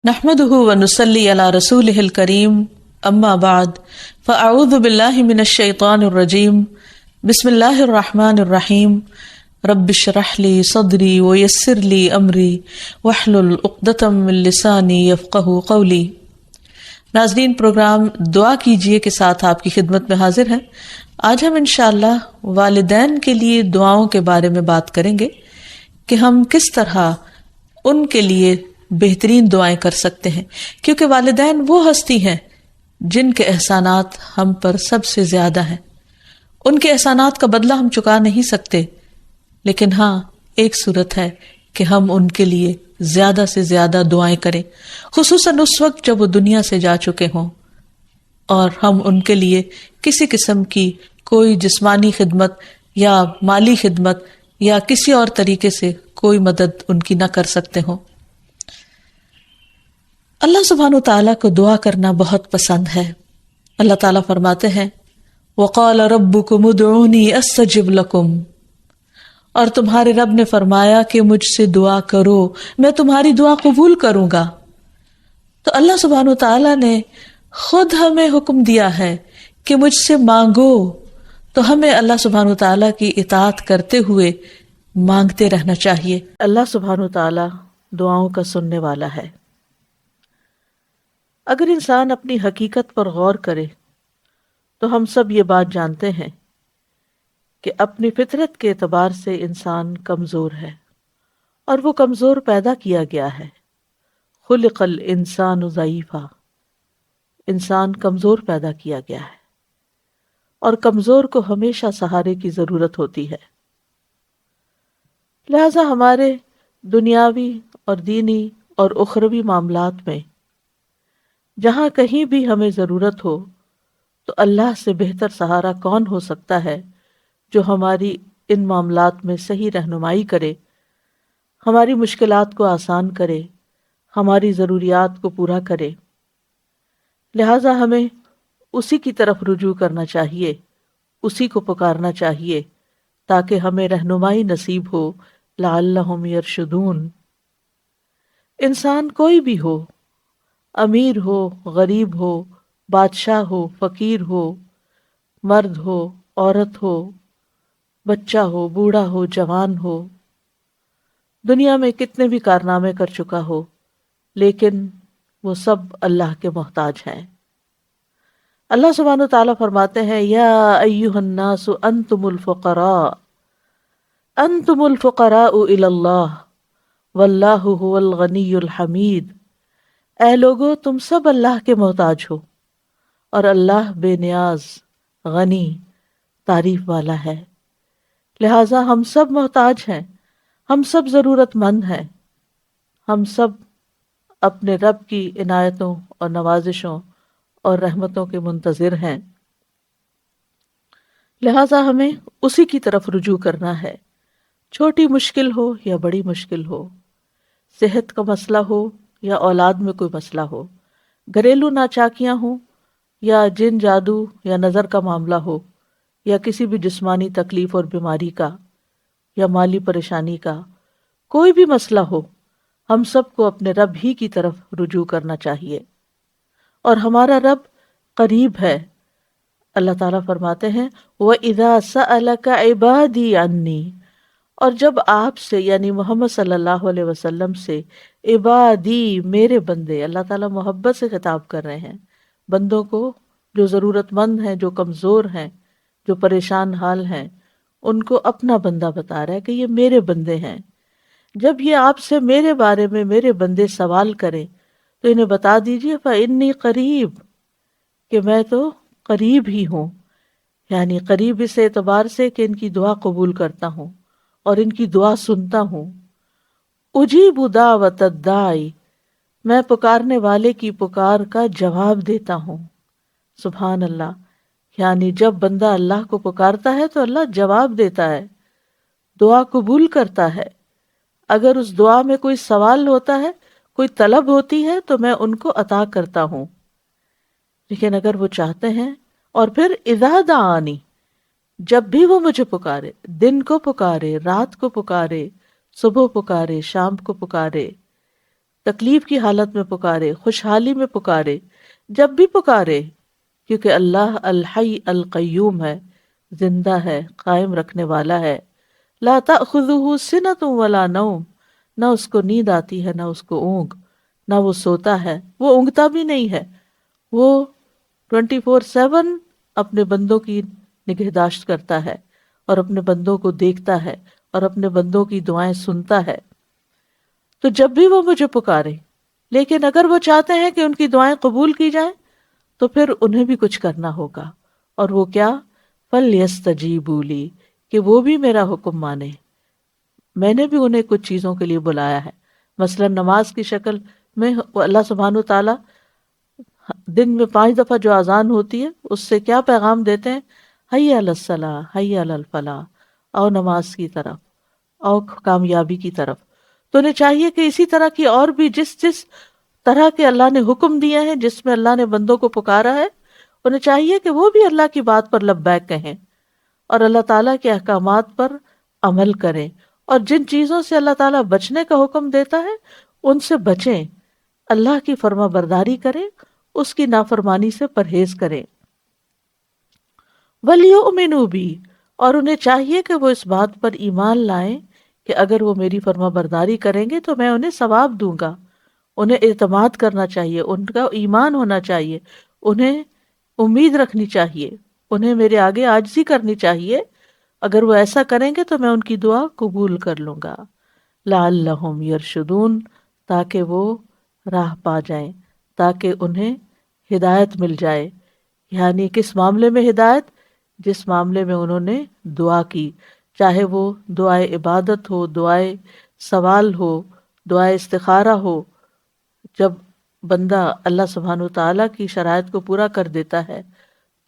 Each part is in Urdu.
نحمده ونصلي على رسوله الكريم اما بعد فاعوذ بالله من الشيطان الرجيم بسم الله الرحمن الرحيم رب اشرح لي صدري ويسر لي امري واحلل عقدة من لساني يفقهوا قولي۔ ناظرین، پروگرام دعا کیجئے کے ساتھ آپ کی خدمت میں حاضر ہیں۔ آج ہم انشاءاللہ والدین کے لیے دعاؤں کے بارے میں بات کریں گے کہ ہم کس طرح ان کے لیے بہترین دعائیں کر سکتے ہیں، کیونکہ والدین وہ ہستی ہیں جن کے احسانات ہم پر سب سے زیادہ ہیں۔ ان کے احسانات کا بدلہ ہم چکا نہیں سکتے، لیکن ہاں ایک صورت ہے کہ ہم ان کے لیے زیادہ سے زیادہ دعائیں کریں، خصوصاً اس وقت جب وہ دنیا سے جا چکے ہوں اور ہم ان کے لیے کسی قسم کی کوئی جسمانی خدمت یا مالی خدمت یا کسی اور طریقے سے کوئی مدد ان کی نہ کر سکتے ہوں۔ اللہ سبحانہ وتعالیٰ کو دعا کرنا بہت پسند ہے۔ اللہ تعالیٰ فرماتے ہیں وَقَالَ رَبُّكُمُ ادْعُونِي أَسْتَجِبْ لَكُمْ، اور تمہارے رب نے فرمایا کہ مجھ سے دعا کرو، میں تمہاری دعا قبول کروں گا۔ تو اللہ سبحانہ وتعالیٰ نے خود ہمیں حکم دیا ہے کہ مجھ سے مانگو، تو ہمیں اللہ سبحانہ وتعالیٰ کی اطاعت کرتے ہوئے مانگتے رہنا چاہیے۔ اللہ سبحانہ وتعالیٰ دعاؤں کا سننے والا ہے۔ اگر انسان اپنی حقیقت پر غور کرے تو ہم سب یہ بات جانتے ہیں کہ اپنی فطرت کے اعتبار سے انسان کمزور ہے، اور وہ کمزور پیدا کیا گیا ہے۔ خلق الانسان ضعیفا، انسان کمزور پیدا کیا گیا ہے، اور کمزور کو ہمیشہ سہارے کی ضرورت ہوتی ہے۔ لہذا ہمارے دنیاوی اور دینی اور اخروی معاملات میں جہاں کہیں بھی ہمیں ضرورت ہو تو اللہ سے بہتر سہارا کون ہو سکتا ہے جو ہماری ان معاملات میں صحیح رہنمائی کرے، ہماری مشکلات کو آسان کرے، ہماری ضروریات کو پورا کرے۔ لہٰذا ہمیں اسی کی طرف رجوع کرنا چاہیے، اسی کو پکارنا چاہیے تاکہ ہمیں رہنمائی نصیب ہو۔ لعلہم یرشدون۔ انسان کوئی بھی ہو، امیر ہو، غریب ہو، بادشاہ ہو، فقیر ہو، مرد ہو، عورت ہو، بچہ ہو، بوڑھا ہو، جوان ہو، دنیا میں کتنے بھی کارنامے کر چکا ہو، لیکن وہ سب اللہ کے محتاج ہیں۔ اللہ سبحانہ وتعالیٰ فرماتے ہیں یا ایھا الناس انتم الفقراء الی اللہ واللہ هو الغنی الحمید۔ اے لوگو، تم سب اللہ کے محتاج ہو، اور اللہ بے نیاز، غنی، تعریف والا ہے۔ لہٰذا ہم سب محتاج ہیں، ہم سب ضرورت مند ہیں، ہم سب اپنے رب کی عنایتوں اور نوازشوں اور رحمتوں کے منتظر ہیں۔ لہٰذا ہمیں اسی کی طرف رجوع کرنا ہے، چھوٹی مشکل ہو یا بڑی مشکل ہو، صحت کا مسئلہ ہو یا اولاد میں کوئی مسئلہ ہو، گھریلو ناچاکیاں ہوں یا جن جادو یا نظر کا معاملہ ہو، یا کسی بھی جسمانی تکلیف اور بیماری کا یا مالی پریشانی کا، کوئی بھی مسئلہ ہو، ہم سب کو اپنے رب ہی کی طرف رجوع کرنا چاہیے، اور ہمارا رب قریب ہے۔ اللہ تعالیٰ فرماتے ہیں وَإِذَا سَأَلَكَ عِبَادِي عَنِّي، اور جب آپ سے یعنی محمد صلی اللہ علیہ وسلم سے عبادی، میرے بندے، اللہ تعالیٰ محبت سے خطاب کر رہے ہیں بندوں کو جو ضرورت مند ہیں، جو کمزور ہیں، جو پریشان حال ہیں، ان کو اپنا بندہ بتا رہا ہے کہ یہ میرے بندے ہیں۔ جب یہ آپ سے میرے بارے میں میرے بندے سوال کریں تو انہیں بتا دیجیے فَإِنِّي قریب، کہ میں تو قریب ہی ہوں، یعنی قریب اس اعتبار سے کہ ان کی دعا قبول کرتا ہوں اور ان کی دعا سنتا ہوں۔ اجیب دعوت الداعی، میں پکارنے والے کی پکار کا جواب دیتا ہوں۔ سبحان اللہ، یعنی جب بندہ اللہ کو پکارتا ہے تو اللہ جواب دیتا ہے، دعا قبول کرتا ہے۔ اگر اس دعا میں کوئی سوال ہوتا ہے، کوئی طلب ہوتی ہے تو میں ان کو عطا کرتا ہوں، لیکن اگر وہ چاہتے ہیں، اور پھر اذا دعانی، جب بھی وہ مجھے پکارے، دن کو پکارے، رات کو پکارے، صبح پکارے، شام کو پکارے، تکلیف کی حالت میں پکارے، خوشحالی میں پکارے، جب بھی پکارے، کیونکہ اللہ الحی القیوم ہے، زندہ ہے، قائم رکھنے والا ہے۔ لا تأخذہ سنۃ ولا نوم، نہ اس کو نیند آتی ہے نہ اس کو اونگ، نہ وہ سوتا ہے، وہ اونگتا بھی نہیں ہے، وہ 24/7 اپنے بندوں کی نگہداشت کرتا ہے اور اپنے بندوں کو دیکھتا ہے اور اپنے بندوں کی دعائیں سنتا ہے۔ تو جب بھی وہ مجھے پکارے، لیکن اگر وہ چاہتے ہیں کہ ان کی دعائیں قبول کی جائیں تو پھر انہیں بھی کچھ کرنا ہوگا، اور وہ کیا؟ فَلْيَسْتَجِيبُوا لِي، کہ وہ بھی میرا حکم مانے۔ میں نے بھی انہیں کچھ چیزوں کے لیے بلایا ہے، مثلا نماز کی شکل میں اللہ سبحانہ و تعالیٰ دن میں 5 دفعہ جو اذان ہوتی ہے اس سے کیا پیغام دیتے ہیں؟ حی علی الصلاۃ، حی علی الفلاح، آؤ نماز کی طرف، آؤ کامیابی کی طرف۔ تو انہیں چاہیے کہ اسی طرح کی اور بھی جس طرح کے اللہ نے حکم دیے ہیں، جس میں اللہ نے بندوں کو پکارا ہے، انہیں چاہیے کہ وہ بھی اللہ کی بات پر لبیک کہیں اور اللہ تعالیٰ کے احکامات پر عمل کریں، اور جن چیزوں سے اللہ تعالیٰ بچنے کا حکم دیتا ہے ان سے بچیں، اللہ کی فرما برداری کریں، اس کی نافرمانی سے پرہیز کریں۔ وَلْيُؤْمِنُوا بِي، اور انہیں چاہیے کہ وہ اس بات پر ایمان لائیں کہ اگر وہ میری فرما برداری کریں گے تو میں انہیں ثواب دوں گا۔ انہیں اعتماد کرنا چاہیے، ان کا ایمان ہونا چاہیے، انہیں امید رکھنی چاہیے، انہیں میرے آگے عاجزی کرنی چاہیے۔ اگر وہ ایسا کریں گے تو میں ان کی دعا قبول کر لوں گا۔ لعلہم یرشدون، تاکہ وہ راہ پا جائیں، تاکہ انہیں ہدایت مل جائے۔ یعنی کس معاملے میں ہدایت؟ جس معاملے میں انہوں نے دعا کی، چاہے وہ دعائے عبادت ہو، دعائے سوال ہو، دعائے استخارہ ہو۔ جب بندہ اللہ سبحانہ وتعالیٰ کی شرائط کو پورا کر دیتا ہے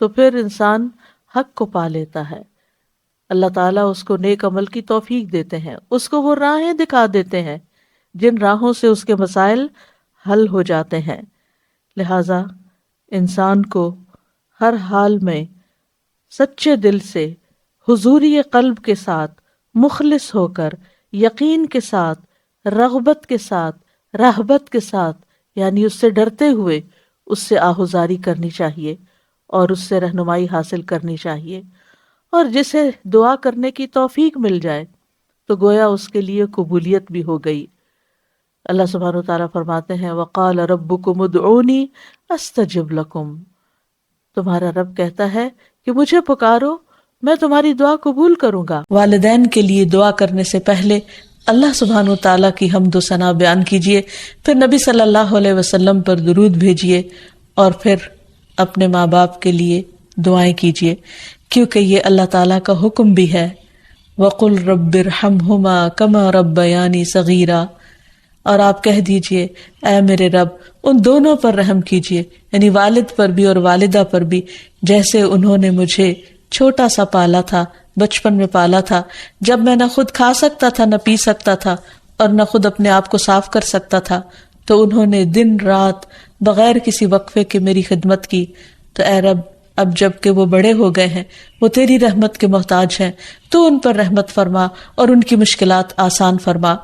تو پھر انسان حق کو پا لیتا ہے، اللہ تعالیٰ اس کو نیک عمل کی توفیق دیتے ہیں، اس کو وہ راہیں دکھا دیتے ہیں جن راہوں سے اس کے مسائل حل ہو جاتے ہیں۔ لہٰذا انسان کو ہر حال میں سچے دل سے، حضوری قلب کے ساتھ، مخلص ہو کر، یقین کے ساتھ، رغبت کے ساتھ، رہبت کے ساتھ، یعنی اس سے ڈرتے ہوئے اس سے آہوزاری کرنی چاہیے اور اس سے رہنمائی حاصل کرنی چاہیے، اور جسے دعا کرنے کی توفیق مل جائے تو گویا اس کے لیے قبولیت بھی ہو گئی۔ اللہ سبحانہ وتعالیٰ فرماتے ہیں وَقَالَ رَبُّكُمُ ادْعُونِي أَسْتَجِبْ لَكُمْ، تمہارا رب کہتا ہے کہ مجھے پکارو، میں تمہاری دعا قبول کروں گا۔ والدین کے لیے دعا کرنے سے پہلے اللہ سبحانہ وتعالیٰ کی حمد و ثنا بیان کیجیے، پھر نبی صلی اللہ علیہ وسلم پر درود بھیجیے، اور پھر اپنے ماں باپ کے لیے دعائیں کیجیے، کیونکہ یہ اللہ تعالیٰ کا حکم بھی ہے۔ وَقُلْ رَبِّ ارْحَمْهُمَا كَمَا رَبَّيَانِي صَغِيرًا، اور آپ کہہ دیجئے اے میرے رب ان دونوں پر رحم کیجئے، یعنی والد پر بھی اور والدہ پر بھی، جیسے انہوں نے مجھے چھوٹا سا پالا تھا، بچپن میں پالا تھا، جب میں نہ خود کھا سکتا تھا نہ پی سکتا تھا اور نہ خود اپنے آپ کو صاف کر سکتا تھا، تو انہوں نے دن رات بغیر کسی وقفے کے میری خدمت کی۔ تو اے رب اب جب کہ وہ بڑے ہو گئے ہیں، وہ تیری رحمت کے محتاج ہیں، تو ان پر رحمت فرما اور ان کی مشکلات آسان فرما۔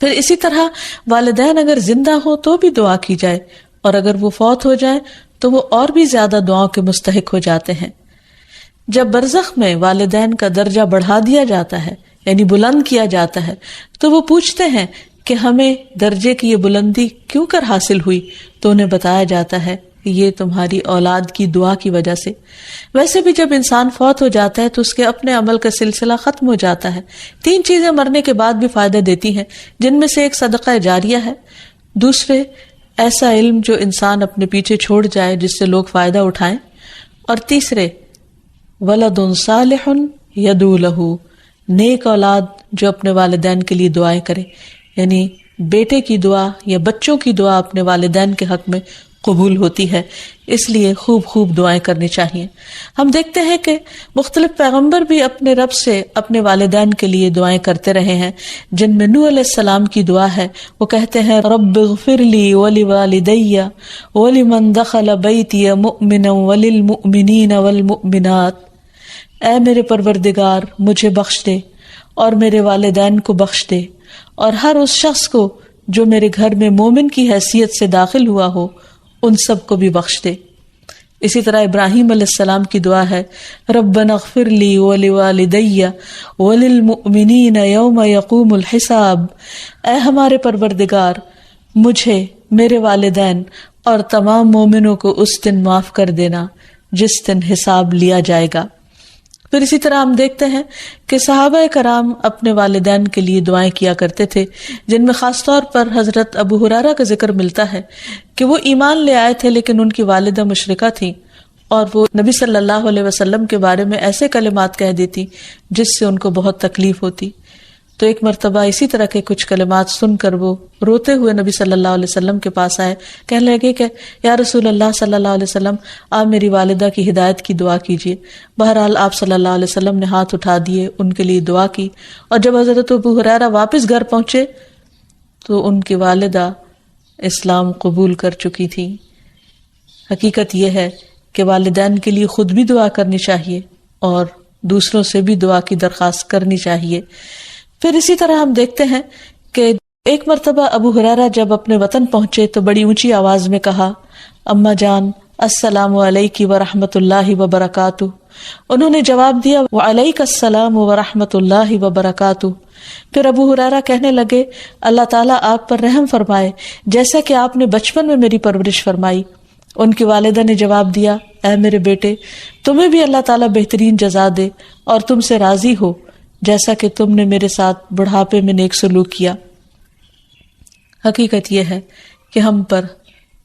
پھر اسی طرح والدین اگر زندہ ہوں تو بھی دعا کی جائے، اور اگر وہ فوت ہو جائیں تو وہ اور بھی زیادہ دعاؤں کے مستحق ہو جاتے ہیں۔ جب برزخ میں والدین کا درجہ بڑھا دیا جاتا ہے، یعنی بلند کیا جاتا ہے، تو وہ پوچھتے ہیں کہ ہمیں درجے کی یہ بلندی کیوں کر حاصل ہوئی؟ تو انہیں بتایا جاتا ہے کہ یہ تمہاری اولاد کی دعا کی وجہ سے۔ ویسے بھی جب انسان فوت ہو جاتا ہے تو اس کے اپنے عمل کا سلسلہ ختم ہو جاتا ہے۔ 3 چیزیں مرنے کے بعد بھی فائدہ دیتی ہیں، جن میں سے ایک صدقہ جاریہ ہے، دوسرے ایسا علم جو انسان اپنے پیچھے چھوڑ جائے جس سے لوگ فائدہ اٹھائیں، اور تیسرے ولد صالح یدعو لہ، نیک اولاد جو اپنے والدین کے لیے دعائیں کرے، یعنی بیٹے کی دعا یا بچوں کی دعا اپنے والدین کے حق میں قبول ہوتی ہے، اس لیے خوب خوب دعائیں کرنی چاہیے۔ ہم دیکھتے ہیں کہ مختلف پیغمبر بھی اپنے رب سے اپنے والدین کے لیے دعائیں کرتے رہے ہیں، جن میں نوح علیہ السلام کی دعا ہے۔ وہ کہتے ہیں رب اغفر لی ولوالدی ولمن دخل بیتی مؤمنا وللمؤمنین والمؤمنات، اے میرے پروردگار مجھے بخش دے اور میرے والدین کو بخش دے، اور ہر اس شخص کو جو میرے گھر میں مومن کی حیثیت سے داخل ہوا ہو ان سب کو بھی بخش دے۔ اسی طرح ابراہیم علیہ السلام کی دعا ہے، ربنا اغفر لی ولوالدی وللمؤمنین یوم یقوم الحساب، اے ہمارے پروردگار مجھے، میرے والدین اور تمام مومنوں کو اس دن معاف کر دینا جس دن حساب لیا جائے گا۔ پھر اسی طرح ہم دیکھتے ہیں کہ صحابہ کرام اپنے والدین کے لیے دعائیں کیا کرتے تھے، جن میں خاص طور پر حضرت ابو ہریرہ کا ذکر ملتا ہے کہ وہ ایمان لے آئے تھے لیکن ان کی والدہ مشرکہ تھیں، اور وہ نبی صلی اللہ علیہ وسلم کے بارے میں ایسے کلمات کہہ دیتی جس سے ان کو بہت تکلیف ہوتی۔ تو ایک مرتبہ اسی طرح کے کچھ کلمات سن کر وہ روتے ہوئے نبی صلی اللہ علیہ وسلم کے پاس آئے، کہنے لگے کہ یا رسول اللہ صلی اللہ علیہ وسلم، آپ میری والدہ کی ہدایت کی دعا کیجیے۔ بہرحال آپ صلی اللہ علیہ وسلم نے ہاتھ اٹھا دیے، ان کے لیے دعا کی، اور جب حضرت ابو ہریرہ واپس گھر پہنچے تو ان کی والدہ اسلام قبول کر چکی تھی۔ حقیقت یہ ہے کہ والدین کے لیے خود بھی دعا کرنی چاہیے اور دوسروں سے بھی دعا کی درخواست کرنی چاہیے۔ پھر اسی طرح ہم دیکھتے ہیں کہ ایک مرتبہ ابو ہریرہ جب اپنے وطن پہنچے تو بڑی اونچی آواز میں کہا، اماں جان السلام علیکی ورحمۃ اللہ وبرکاتہ۔ انہوں نے جواب دیا، وعلیک السلام ورحمۃ اللہ وبرکاتہ۔ پھر ابو ہریرہ کہنے لگے، اللہ تعالیٰ آپ پر رحم فرمائے جیسا کہ آپ نے بچپن میں میری پرورش فرمائی۔ ان کی والدہ نے جواب دیا، اے میرے بیٹے، تمہیں بھی اللہ تعالیٰ بہترین جزا دے اور تم سے راضی ہو جیسا کہ تم نے میرے ساتھ بڑھاپے میں نیک سلوک کیا۔ حقیقت یہ ہے کہ ہم پر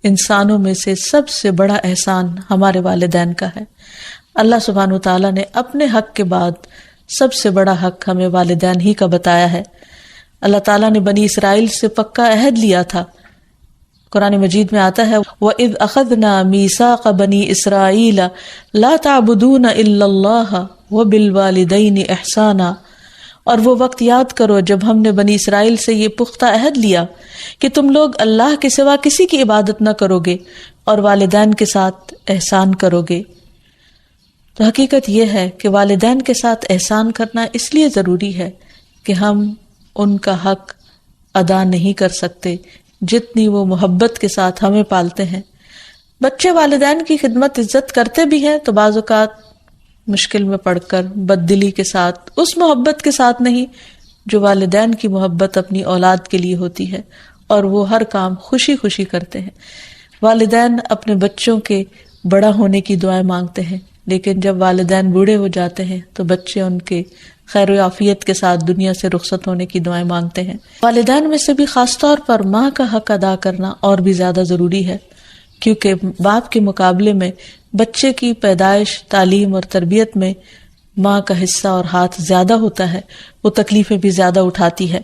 انسانوں میں سے سب سے بڑا احسان ہمارے والدین کا ہے۔ اللہ سبحانہ وتعالیٰ نے اپنے حق کے بعد سب سے بڑا حق ہمیں والدین ہی کا بتایا ہے۔ اللہ تعالیٰ نے بنی اسرائیل سے پکا عہد لیا تھا۔ قرآن مجید میں آتا ہے، وَإِذْ أَخَذْنَا مِيثَاقَ بَنِي إِسْرَائِيلَ لَا تَعْبُدُونَ إِلَّا اللَّهَ وَبِالْوَالِدَيْنِ إِحْسَانًا، اور وہ وقت یاد کرو جب ہم نے بنی اسرائیل سے یہ پختہ عہد لیا کہ تم لوگ اللہ کے سوا کسی کی عبادت نہ کرو گے اور والدین کے ساتھ احسان کرو گے۔ تو حقیقت یہ ہے کہ والدین کے ساتھ احسان کرنا اس لیے ضروری ہے کہ ہم ان کا حق ادا نہیں کر سکتے جتنی وہ محبت کے ساتھ ہمیں پالتے ہیں۔ بچے والدین کی خدمت عزت کرتے بھی ہیں تو بعض اوقات مشکل میں پڑ کر بد دلی کے ساتھ، اس محبت کے ساتھ نہیں جو والدین کی محبت اپنی اولاد کے لیے ہوتی ہے، اور وہ ہر کام خوشی خوشی کرتے ہیں۔ والدین اپنے بچوں کے بڑا ہونے کی دعائیں مانگتے ہیں، لیکن جب والدین بوڑھے ہو جاتے ہیں تو بچے ان کے خیر و عافیت کے ساتھ دنیا سے رخصت ہونے کی دعائیں مانگتے ہیں۔ والدین میں سے بھی خاص طور پر ماں کا حق ادا کرنا اور بھی زیادہ ضروری ہے، کیونکہ باپ کے مقابلے میں بچے کی پیدائش، تعلیم اور تربیت میں ماں کا حصہ اور ہاتھ زیادہ ہوتا ہے، وہ تکلیفیں بھی زیادہ اٹھاتی ہے۔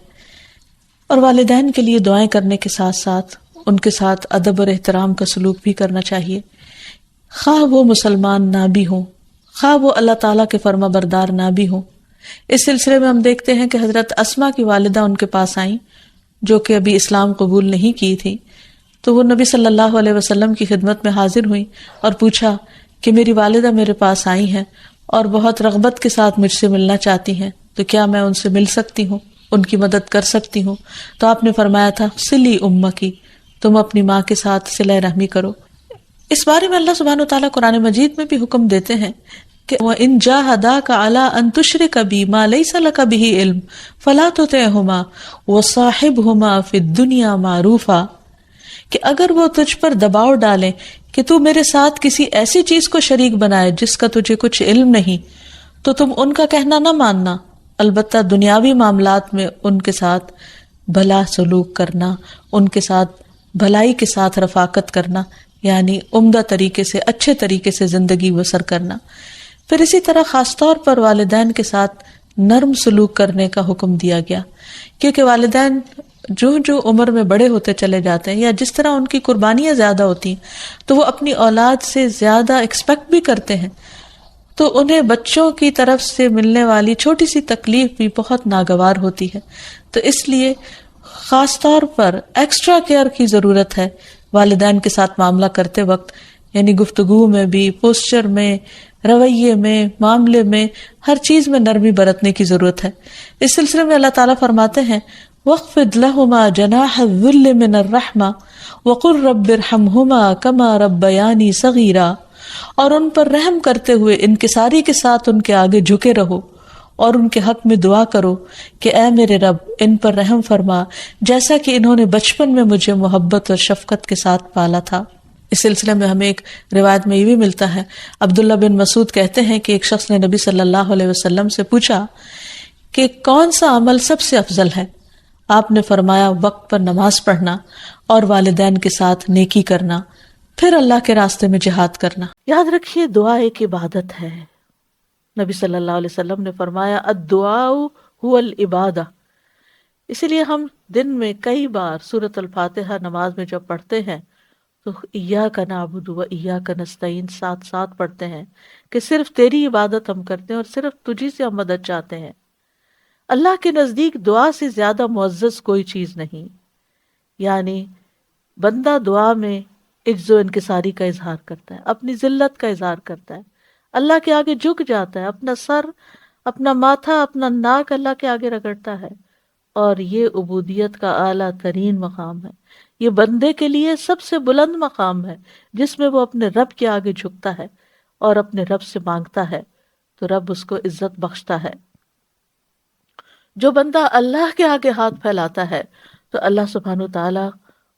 اور والدین کے لیے دعائیں کرنے کے ساتھ ساتھ ان کے ساتھ ادب اور احترام کا سلوک بھی کرنا چاہیے، خواہ وہ مسلمان نہ بھی ہوں، خواہ وہ اللہ تعالیٰ کے فرما بردار نہ بھی ہوں۔ اس سلسلے میں ہم دیکھتے ہیں کہ حضرت اسما کی والدہ ان کے پاس آئیں، جو کہ ابھی اسلام قبول نہیں کی تھی، تو وہ نبی صلی اللہ علیہ وسلم کی خدمت میں حاضر ہوئیں اور پوچھا کہ میری والدہ میرے پاس آئی ہیں اور بہت رغبت کے ساتھ مجھ سے ملنا چاہتی ہیں، تو کیا میں ان سے مل سکتی ہوں، ان کی مدد کر سکتی ہوں؟ تو آپ نے فرمایا تھا، صلی امکی، تم اپنی ماں کے ساتھ صلہ رحمی کرو۔ اس بارے میں اللہ سبحانہ وتعالیٰ قرآن مجید میں بھی حکم دیتے ہیں کہ وَإِن جَاهَدَاكَ عَلَىٰ أَن تُشْرِكَ بِي مَا لَيْسَ لَكَ بِهِ عِلْمٌ فَلَا تُطِعْهُمَا وَصَاحِبْهُمَا فِي الدُّنْيَا مَعْرُوفًا، کہ اگر وہ تجھ پر دباؤ ڈالیں کہ تو میرے ساتھ کسی ایسی چیز کو شریک بنائے جس کا تجھے کچھ علم نہیں، تو تم ان کا کہنا نہ ماننا، البتہ دنیاوی معاملات میں ان کے ساتھ بھلا سلوک کرنا، ان کے ساتھ بھلائی کے ساتھ رفاقت کرنا، یعنی عمدہ طریقے سے، اچھے طریقے سے زندگی بسر کرنا۔ پھر اسی طرح خاص طور پر والدین کے ساتھ نرم سلوک کرنے کا حکم دیا گیا، کیونکہ والدین جو عمر میں بڑے ہوتے چلے جاتے ہیں یا جس طرح ان کی قربانیاں زیادہ ہوتی ہیں تو وہ اپنی اولاد سے زیادہ ایکسپیکٹ بھی کرتے ہیں، تو انہیں بچوں کی طرف سے ملنے والی چھوٹی سی تکلیف بھی بہت ناگوار ہوتی ہے۔ تو اس لیے خاص طور پر ایکسٹرا کیئر کی ضرورت ہے والدین کے ساتھ معاملہ کرتے وقت، یعنی گفتگو میں بھی، پوسچر میں، رویے میں، معاملے میں، ہر چیز میں نرمی برتنے کی ضرورت ہے۔ اس سلسلے میں اللہ تعالیٰ فرماتے ہیں وَاخْفِضْ لَهُمَا جَنَاحَ الذُّلِّ مِنَ الرَّحْمَةِ وَقُلْ رَبِّ ارْحَمْهُمَا كَمَا رَبَّيَانِي صَغِيرًا، اور ان پر رحم کرتے ہوئے انکساری کے ساتھ ان کے آگے جھکے رہو اور ان کے حق میں دعا کرو کہ اے میرے رب ان پر رحم فرما جیسا کہ انہوں نے بچپن میں مجھے محبت اور شفقت کے ساتھ پالا تھا۔ اس سلسلے میں ہمیں ایک روایت میں یہ بھی ملتا ہے، عبداللہ بن مسعود کہتے ہیں کہ ایک شخص نے نبی صلی اللہ علیہ وسلم سے پوچھا کہ کون سا عمل سب سے افضل ہے؟ آپ نے فرمایا وقت پر نماز پڑھنا اور والدین کے ساتھ نیکی کرنا، پھر اللہ کے راستے میں جہاد کرنا۔ یاد رکھیے دعا ایک عبادت ہے۔ نبی صلی اللہ علیہ وسلم نے فرمایا الدعاء هو العبادہ، اسی لیے ہم دن میں کئی بار سورۃ الفاتحہ نماز میں جب پڑھتے ہیں تو ایاک نعبد و ایاک نستعین ساتھ ساتھ پڑھتے ہیں کہ صرف تیری عبادت ہم کرتے ہیں اور صرف تجھی سے ہم مدد چاہتے ہیں۔ اللہ کے نزدیک دعا سے زیادہ معزز کوئی چیز نہیں، یعنی بندہ دعا میں عجز و انکساری کا اظہار کرتا ہے، اپنی ذلت کا اظہار کرتا ہے، اللہ کے آگے جھک جاتا ہے، اپنا سر، اپنا ماتھا، اپنا ناک اللہ کے آگے رگڑتا ہے، اور یہ عبودیت کا اعلیٰ ترین مقام ہے۔ یہ بندے کے لیے سب سے بلند مقام ہے جس میں وہ اپنے رب کے آگے جھکتا ہے اور اپنے رب سے مانگتا ہے تو رب اس کو عزت بخشتا ہے۔ جو بندہ اللہ کے آگے ہاتھ پھیلاتا ہے تو اللہ سبحانہ تعالیٰ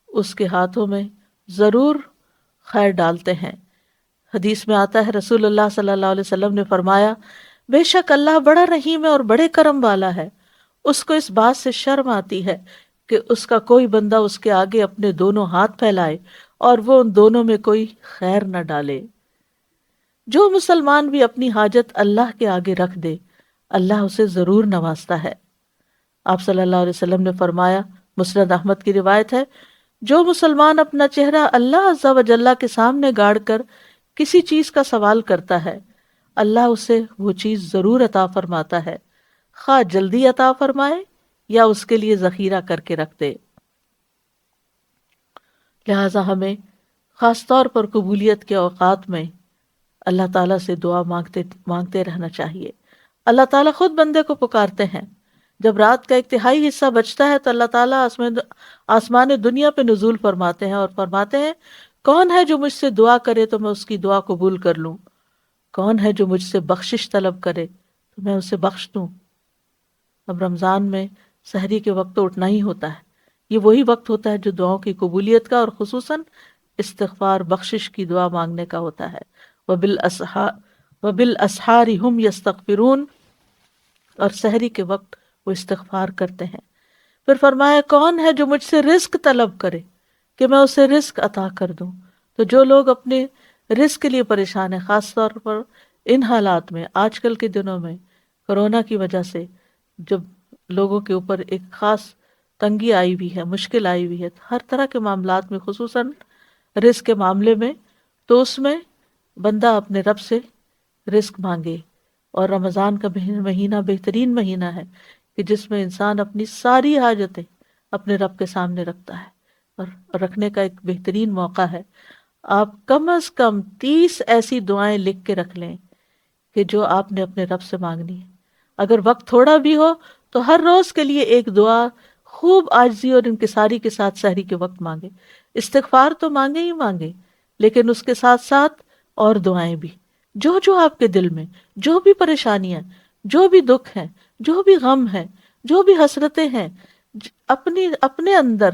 اس کے ہاتھوں میں ضرور خیر ڈالتے ہیں۔ حدیث میں آتا ہے رسول اللہ صلی اللہ علیہ وسلم نے فرمایا بے شک اللہ بڑا رحیم ہے اور بڑے کرم والا ہے، اس کو اس بات سے شرم آتی ہے کہ اس کا کوئی بندہ اس کے آگے اپنے دونوں ہاتھ پھیلائے اور وہ ان دونوں میں کوئی خیر نہ ڈالے۔ جو مسلمان بھی اپنی حاجت اللہ کے آگے رکھ دے اللہ اسے ضرور نوازتا ہے۔ آپ صلی اللہ علیہ وسلم نے فرمایا، مسند احمد کی روایت ہے، جو مسلمان اپنا چہرہ اللہ عز و جل کے سامنے گاڑ کر کسی چیز کا سوال کرتا ہے اللہ اسے وہ چیز ضرور عطا فرماتا ہے، خواہ جلدی عطا فرمائے یا اس کے لیے ذخیرہ کر کے رکھ دے۔ لہٰذا ہمیں خاص طور پر قبولیت کے اوقات میں اللہ تعالیٰ سے دعا مانگتے رہنا چاہیے۔ اللہ تعالیٰ خود بندے کو پکارتے ہیں۔ جب رات کا ایک تہائی حصہ بچتا ہے تو اللہ تعالیٰ آسمان دنیا پہ نزول فرماتے ہیں اور فرماتے ہیں کون ہے جو مجھ سے دعا کرے تو میں اس کی دعا قبول کر لوں، کون ہے جو مجھ سے بخشش طلب کرے تو میں اسے بخش دوں۔ اب رمضان میں سحری کے وقت تو اٹھنا ہی ہوتا ہے، یہ وہی وقت ہوتا ہے جو دعاؤں کی قبولیت کا اور خصوصاً استغفار بخشش کی دعا مانگنے کا ہوتا ہے۔ وَبِالْأَسْحَارِ هُمْ يَسْتَغْفِرُونَ، اور سحری کے وقت وہ استغفار کرتے ہیں۔ پھر فرمایا کون ہے جو مجھ سے رزق طلب کرے کہ میں اسے رزق عطا کر دوں۔ تو جو لوگ اپنے رزق کے لیے پریشان ہیں، خاص طور پر ان حالات میں، آج کل کے دنوں میں کرونا کی وجہ سے جب لوگوں کے اوپر ایک خاص تنگی آئی ہوئی ہے، مشکل آئی ہوئی ہے ہر طرح کے معاملات میں، خصوصاً رزق کے معاملے میں، تو اس میں بندہ اپنے رب سے رزق مانگے۔ اور رمضان کا مہینہ بہترین مہینہ ہے کہ جس میں انسان اپنی ساری حاجتیں اپنے رب کے سامنے رکھتا ہے، اور رکھنے کا ایک بہترین موقع ہے۔ آپ کم از کم 30 ایسی دعائیں لکھ کے رکھ لیں کہ جو آپ نے اپنے رب سے مانگنی ہے۔ اگر وقت تھوڑا بھی ہو تو ہر روز کے لیے ایک دعا خوب عاجزی اور انکساری کے ساتھ سحری کے وقت مانگے۔ استغفار تو مانگے ہی مانگے، لیکن اس کے ساتھ ساتھ اور دعائیں بھی، جو آپ کے دل میں جو بھی پریشانیاں، جو بھی دکھ ہیں، جو بھی غم ہیں، جو بھی حسرتیں ہیں، اپنے اندر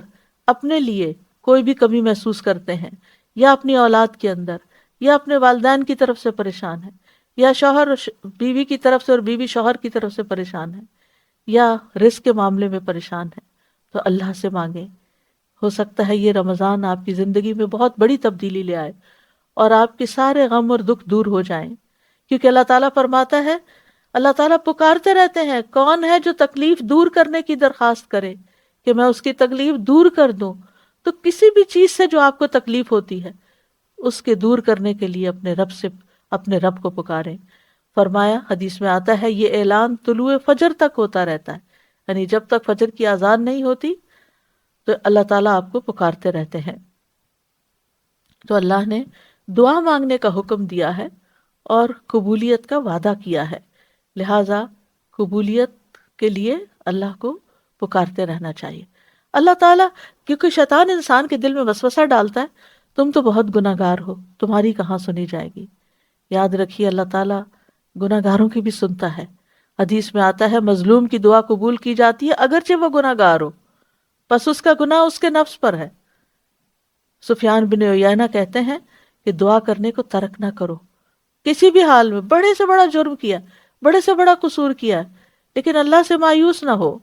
اپنے لیے کوئی بھی کمی محسوس کرتے ہیں، یا اپنی اولاد کے اندر، یا اپنے والدین کی طرف سے پریشان ہیں، یا شوہر بیوی کی طرف سے اور بیوی شوہر کی طرف سے پریشان ہے، یا رزق کے معاملے میں پریشان ہے، تو اللہ سے مانگیں۔ ہو سکتا ہے یہ رمضان آپ کی زندگی میں بہت بڑی تبدیلی لے آئے اور آپ کے سارے غم اور دکھ دور ہو جائیں، کیونکہ اللہ تعالیٰ فرماتا ہے، اللہ تعالیٰ پکارتے رہتے ہیں کون ہے جو تکلیف دور کرنے کی درخواست کرے کہ میں اس کی تکلیف دور کر دوں۔ تو کسی بھی چیز سے جو آپ کو تکلیف ہوتی ہے اس کے دور کرنے کے لیے اپنے رب کو پکاریں۔ فرمایا حدیث میں آتا ہے یہ اعلان طلوع فجر تک ہوتا رہتا ہے، یعنی جب تک فجر کی اذان نہیں ہوتی تو اللہ تعالیٰ آپ کو پکارتے رہتے ہیں۔ تو اللہ نے دعا مانگنے کا حکم دیا ہے اور قبولیت کا وعدہ کیا ہے، لہٰذا قبولیت کے لیے اللہ کو پکارتے رہنا چاہیے اللہ تعالیٰ، کیونکہ شیطان انسان کے دل میں وسوسہ ڈالتا ہے، تم تو بہت گناہ گار ہو، تمہاری کہاں سنی جائے گی۔ یاد رکھیے اللہ تعالیٰ گناہ گاروں کی بھی سنتا ہے۔ حدیث میں آتا ہے مظلوم کی دعا قبول کی جاتی ہے اگرچہ وہ گناہ گار ہو، پس اس کا گناہ اس کے نفس پر ہے۔ سفیان بن عیینہ کہتے ہیں کہ دعا کرنے کو ترک نہ کرو، کسی بھی حال میں، بڑے سے بڑا جرم کیا، بڑے سے بڑا قصور کیا، لیکن اللہ سے مایوس نہ ہو۔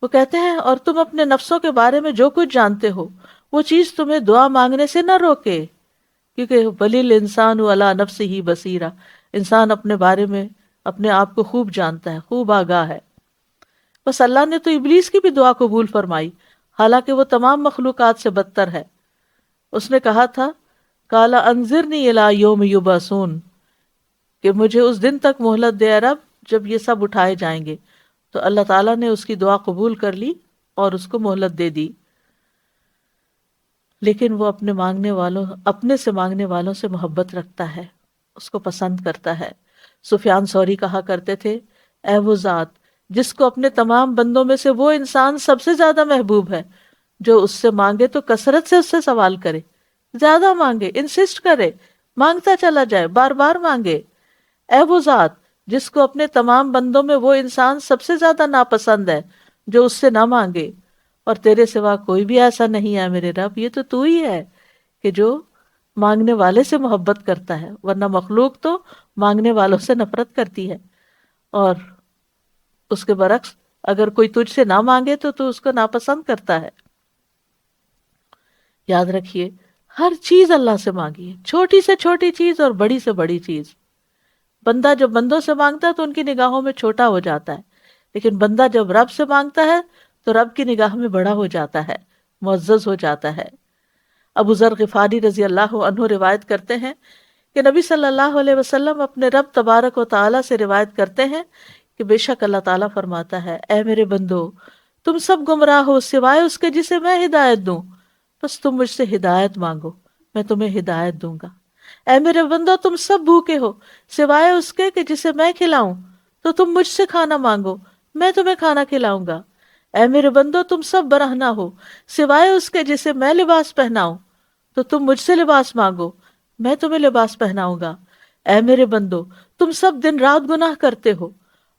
وہ کہتے ہیں اور تم اپنے نفسوں کے بارے میں جو کچھ جانتے ہو وہ چیز تمہیں دعا مانگنے سے نہ روکے، کیونکہ بلیل انسان علی نفسہ ہی بصیرہ، انسان اپنے بارے میں اپنے آپ کو خوب جانتا ہے، خوب آگاہ ہے۔ بس اللہ نے تو ابلیس کی بھی دعا قبول فرمائی، حالانکہ وہ تمام مخلوقات سے بدتر ہے۔ اس نے کہا تھا قال انظرنی الی یوم یبعثون، کہ مجھے اس دن تک مہلت دے اے رب جب یہ سب اٹھائے جائیں گے۔ تو اللہ تعالیٰ نے اس کی دعا قبول کر لی اور اس کو مہلت دے دی، لیکن وہ اپنے سے مانگنے والوں سے محبت رکھتا ہے، اس کو پسند کرتا ہے۔ سفیان ثوری کہا کرتے تھے اے وہ ذات جس کو اپنے تمام بندوں میں سے وہ انسان سب سے زیادہ محبوب ہے، جو اس سے مانگے تو کثرت سے اس سے سوال کرے، زیادہ مانگے، انسسٹ کرے، مانگتا چلا جائے، بار بار مانگے۔ اے وہ ذات جس کو اپنے تمام بندوں میں وہ انسان سب سے زیادہ ناپسند ہے، جو اس سے نہ مانگے، اور تیرے سوا کوئی بھی ایسا نہیں ہے میرے رب، یہ تو ہی ہے کہ جو مانگنے والے سے محبت کرتا ہے، ورنہ مخلوق تو مانگنے والوں سے نفرت کرتی ہے، اور اس کے برعکس اگر کوئی تجھ سے نہ مانگے تو اس کو ناپسند کرتا ہے۔ یاد رکھیے ہر چیز اللہ سے مانگیے، چھوٹی سے چھوٹی چیز اور بڑی سے بڑی چیز۔ بندہ جب بندوں سے مانگتا ہے تو ان کی نگاہوں میں چھوٹا ہو جاتا ہے، لیکن بندہ جب رب سے مانگتا ہے تو رب کی نگاہ میں بڑا ہو جاتا ہے، معزز ہو جاتا ہے۔ ابو ذر غفاری رضی اللہ عنہ روایت کرتے ہیں کہ نبی صلی اللہ علیہ وسلم اپنے رب تبارک و تعالیٰ سے روایت کرتے ہیں کہ بے شک اللہ تعالیٰ فرماتا ہے اے میرے بندو تم سب گمراہ ہو سوائے اس کے جسے میں ہدایت دوں، بس تم مجھ سے ہدایت مانگو میں تمہیں ہدایت دوں گا۔ اے میرے بندو تم سب بھوکے ہو سوائے اس کے کہ جسے میں کھلاؤں، تو تم مجھ سے کھانا مانگو میں تمہیں کھانا کھلاؤں گا۔ اے میرے بندو تم سب برہنہ ہو سوائے اس کے جسے میں لباس پہناؤں، تو تم مجھ سے لباس مانگو میں تمہیں لباس پہناؤں گا۔ اے میرے بندو تم سب دن رات گناہ کرتے ہو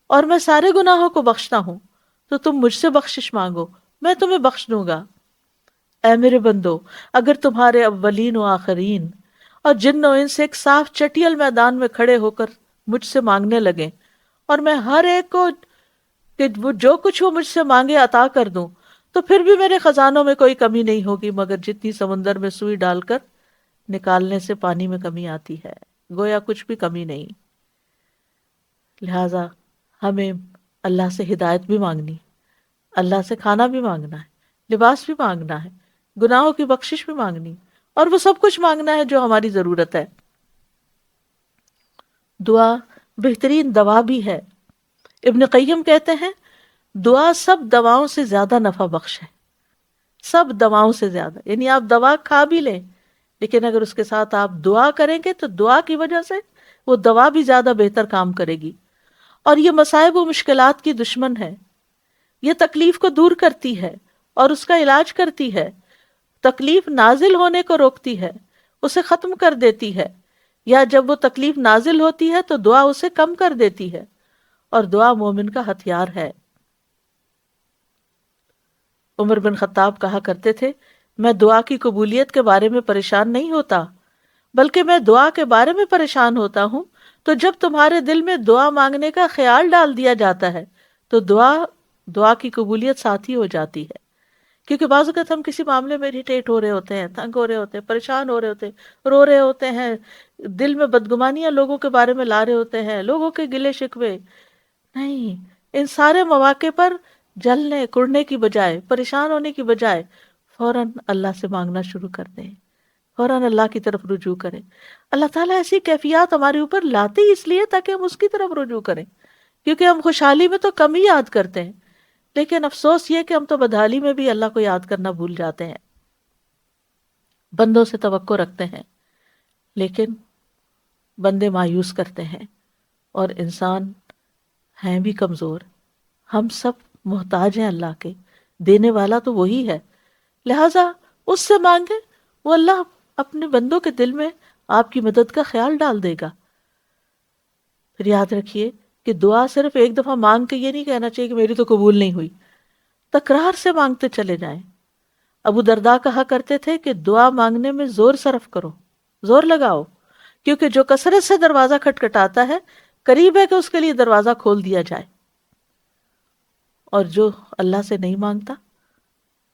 اور میں سارے گناہوں کو بخشتا ہوں، تو تم مجھ سے بخشش مانگو میں تمہیں بخش دوں گا۔ اے میرے بندو اگر تمہارے اولین و آخرین اور جن و انس ایک صاف چٹیل میدان میں کھڑے ہو کر مجھ سے مانگنے لگے اور میں ہر ایک کو کہ وہ جو کچھ وہ مجھ سے مانگے عطا کر دوں، تو پھر بھی میرے خزانوں میں کوئی کمی نہیں ہوگی مگر جتنی سمندر میں سوئی ڈال کر نکالنے سے پانی میں کمی آتی ہے، گویا کچھ بھی کمی نہیں۔ لہٰذا ہمیں اللہ سے ہدایت بھی مانگنی، اللہ سے کھانا بھی مانگنا ہے، لباس بھی مانگنا ہے، گناہوں کی بخشش بھی مانگنی، اور وہ سب کچھ مانگنا ہے جو ہماری ضرورت ہے۔ دعا بہترین دوا بھی ہے۔ ابن قیم کہتے ہیں دعا سب دواؤں سے زیادہ نفع بخش ہے، سب دواؤں سے زیادہ، یعنی آپ دوا کھا بھی لیں لیکن اگر اس کے ساتھ آپ دعا کریں گے تو دعا کی وجہ سے وہ دوا بھی زیادہ بہتر کام کرے گی۔ اور یہ مصائب و مشکلات کی دشمن ہے، یہ تکلیف کو دور کرتی ہے اور اس کا علاج کرتی ہے، تکلیف نازل ہونے کو روکتی ہے، اسے ختم کر دیتی ہے، یا جب وہ تکلیف نازل ہوتی ہے تو دعا اسے کم کر دیتی ہے، اور دعا مومن کا ہتھیار ہے۔ عمر بن خطاب کہا کرتے تھے میں دعا کی قبولیت کے بارے میں پریشان نہیں ہوتا بلکہ میں دعا کے بارے میں پریشان ہوتا ہوں، تو جب تمہارے دل میں دعا مانگنے کا خیال ڈال دیا جاتا ہے تو دعا کی قبولیت ساتھ ہی ہو جاتی ہے۔ کیونکہ بعض اوقات ہم کسی معاملے میں اریٹیٹ ہو رہے ہوتے ہیں، تنگ ہو رہے ہوتے ہیں، پریشان ہو رہے ہوتے ہیں، رو رہے ہوتے ہیں، دل میں بدگمانیاں لوگوں کے بارے میں لا رہے ہوتے ہیں، لوگوں کے گلے شکوے، نہیں، ان سارے مواقع پر جلنے کڑنے کی بجائے، پریشان ہونے کی بجائے فوراً اللہ سے مانگنا شروع کر دیں، فوراً اللہ کی طرف رجوع کریں۔ اللہ تعالیٰ ایسی کیفیات ہمارے اوپر لاتے ہی اس لیے تاکہ ہم اس کی طرف رجوع کریں، کیونکہ ہم خوشحالی میں تو کم ہی یاد کرتے ہیں، لیکن افسوس یہ کہ ہم تو بدحالی میں بھی اللہ کو یاد کرنا بھول جاتے ہیں، بندوں سے توقع رکھتے ہیں، لیکن بندے مایوس کرتے ہیں، اور انسان ہیں بھی کمزور، ہم سب محتاج ہیں اللہ کے، دینے والا تو وہی ہے، لہٰذا اس سے مانگے، وہ اللہ اپنے بندوں کے دل میں آپ کی مدد کا خیال ڈال دے گا۔ پھر یاد رکھیے کہ دعا صرف ایک دفعہ مانگ کے یہ نہیں کہنا چاہیے کہ میری تو قبول نہیں ہوئی، تکرار سے مانگتے چلے جائیں۔ ابو درداء کہا کرتے تھے کہ دعا مانگنے میں زور صرف کرو، زور لگاؤ، کیونکہ جو کثرت سے دروازہ کھٹکھٹاتا ہے قریب ہے کہ اس کے لیے دروازہ کھول دیا جائے، اور جو اللہ سے نہیں مانگتا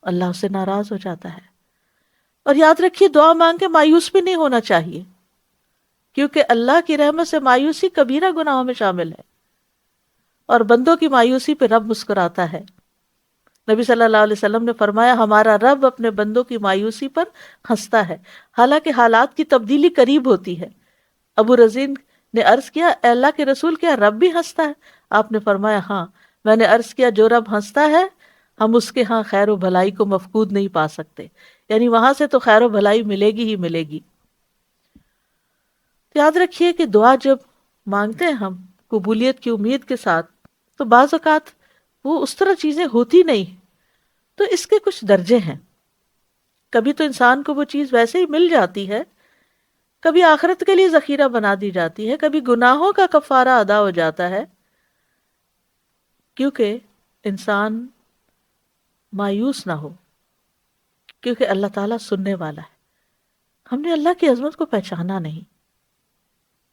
اللہ اس سے ناراض ہو جاتا ہے۔ اور یاد رکھیے دعا مانگ کے مایوس بھی نہیں ہونا چاہیے، کیونکہ اللہ کی رحمت سے مایوسی کبیرہ گناہوں میں شامل ہے، اور بندوں کی مایوسی پہ رب مسکراتا ہے۔ نبی صلی اللہ علیہ وسلم نے فرمایا ہمارا رب اپنے بندوں کی مایوسی پر ہنستا ہے، حالانکہ حالات کی تبدیلی قریب ہوتی ہے۔ ابو رزین نے عرض کیا اے اللہ کے رسول، کیا رب بھی ہنستا ہے؟ آپ نے فرمایا ہاں۔ میں نے عرض کیا جو رب ہنستا ہے ہم اس کے ہاں خیر و بھلائی کو مفقود نہیں پا سکتے، یعنی وہاں سے تو خیر و بھلائی ملے گی ہی ملے گی۔ یاد رکھیے کہ دعا جب مانگتے ہیں ہم قبولیت کی امید کے ساتھ، تو بعض اوقات وہ اس طرح چیزیں ہوتی نہیں، تو اس کے کچھ درجے ہیں۔ کبھی تو انسان کو وہ چیز ویسے ہی مل جاتی ہے، کبھی آخرت کے لیے ذخیرہ بنا دی جاتی ہے، کبھی گناہوں کا کفارہ ادا ہو جاتا ہے، کیونکہ انسان مایوس نہ ہو، کیونکہ اللہ تعالیٰ سننے والا ہے۔ ہم نے اللہ کی عظمت کو پہچانا نہیں،